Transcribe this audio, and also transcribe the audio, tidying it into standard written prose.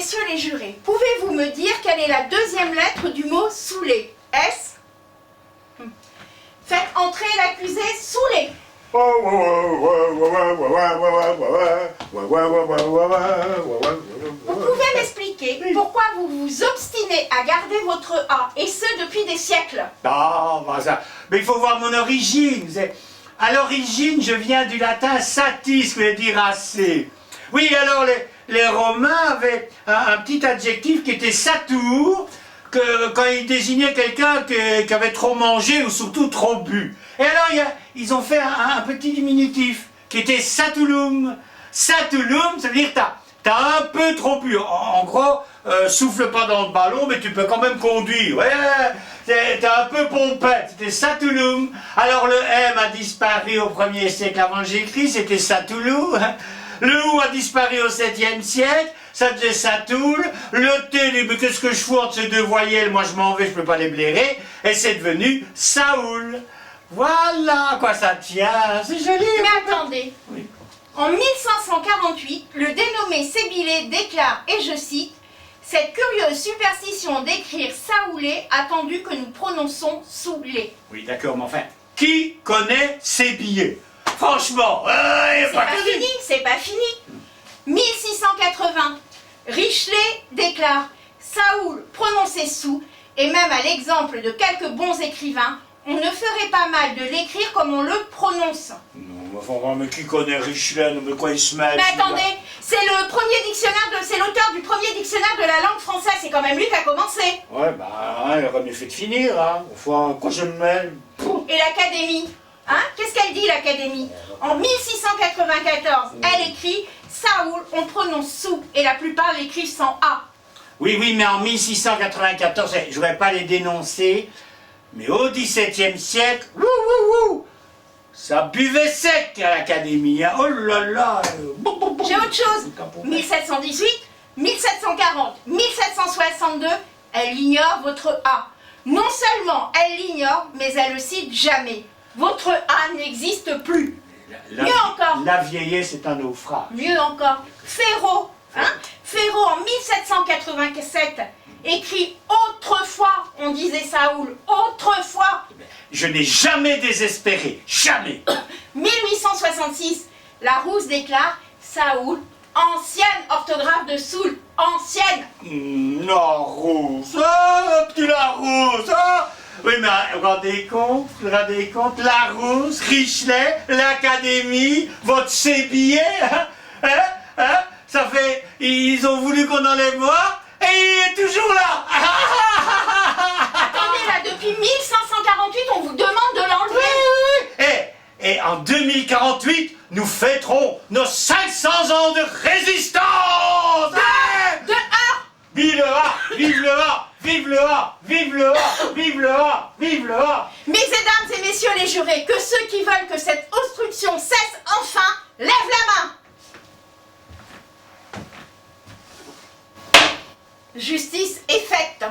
messieurs les jurés, pouvez-vous me dire quelle est la deuxième lettre du mot saoulé? S. Faites entrer l'accusé saoulé. Vous pouvez m'expliquer pourquoi vous vous obstinez à garder votre A, et ce depuis des siècles? Non, ça. Mais il faut voir mon origine. À l'origine, je viens du latin satis, qui veut dire assez. Oui, alors les Romains avaient un petit adjectif qui était satur, quand ils désignaient quelqu'un qui avait trop mangé ou surtout trop bu. Et alors, ils ont fait un petit diminutif qui était satulum. Satulum, ça veut dire t'as un peu trop bu. En gros, souffle pas dans le ballon, mais tu peux quand même conduire. Ouais, t'es un peu pompette, c'était satulum. Alors le M a disparu au 1er siècle avant Jésus-Christ, c'était satoulou. Le OU a disparu au 7e siècle, ça faisait satoul. Le T, mais qu'est-ce que je fous entre ces deux voyelles? Moi je m'en vais, je peux pas les blairer. Et c'est devenu Saoul. Voilà à quoi ça tient, c'est joli. Mais attendez, oui. En 1548, le dénommé Sébilé déclare, et je cite, « Cette curieuse superstition d'écrire Saoulé attendu que nous prononçons Soulé. » Oui, d'accord, mais enfin, qui connaît ces billets? Franchement, c'est pas fini. 1680, Richelet déclare, « Saoul prononcé sous, et même à l'exemple de quelques bons écrivains, on ne ferait pas mal de l'écrire comme on le prononce. » Non, enfin, mais qui connaît Richelet? Mais quoi il se met? Mais attendez, c'est l'auteur du premier dictionnaire de la langue française, c'est quand même lui qui a commencé. Ouais, il aurait mieux fait de finir, hein. Enfin, quoi je me mêle? Et l'Académie, hein? Qu'est-ce qu'elle dit, l'Académie? En 1694, elle écrit « Saoul », on prononce « sous », et la plupart l'écrivent sans « a ». Oui, mais en 1694, je ne voudrais pas les dénoncer, mais au XVIIe siècle, ça buvait sec à l'Académie, hein. Oh là là. J'ai autre chose. 1718, 1740, 1762, elle ignore votre A. Non seulement elle l'ignore, mais elle le cite jamais. Votre A n'existe plus. Mieux encore. La vieillesse est un naufrage. Mieux encore. Ferraud, Ferraud en 1787 écrit « Autrefois », on disait Saoul, « Autrefois ». Je n'ai jamais désespéré, jamais. 1866, Larousse déclare « Saoul, ancienne orthographe de Soul, ancienne ». Larousse, ah, petit Larousse, ah. Oui, mais vous vous rendez compte, Larousse, Richelet, l'Académie, votre Sébillet, ça fait, ils ont voulu qu'on enlève moi, et il est toujours là. Attendez, là, depuis 1548, on vous demande de l'enlever. Oui. Et en 2048, nous fêterons nos 500 ans de résistance. De A. Vive le A, vive le A, vive le A, vive le A, vive le A, vive le A. Mesdames et messieurs les jurés, que ceux qui veulent que cette obstruction cesse enfin, lèvent la main. Justice est faite.